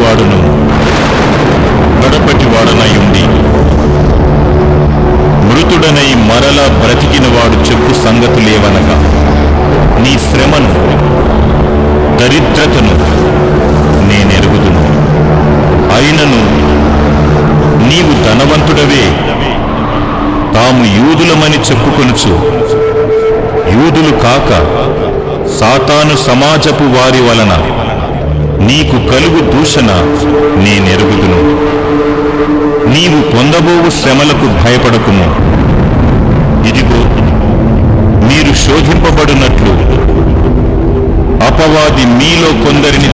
వాడును కడపటి వాడనయుండి మృతుడనై మరలా బ్రతికినవాడు చెప్పు సంగతులేవనగా, నీ శ్రమను దరిద్రతను నేనెరుగుదును. అయినను నీవు ధనవంతుడవే, తాము యూదులమని చెప్పుకొనుచు యూదులు కాక సాతాను సమాజపు వారి వలన నీకు కలుగు దూషణ నేనెరుగుదును. నీవు పొందబోవు శ్రమలకు భయపడకుము. ఇదిగో, మీరు శోధింపబడినట్లు అపవాది మీలో కొందరిని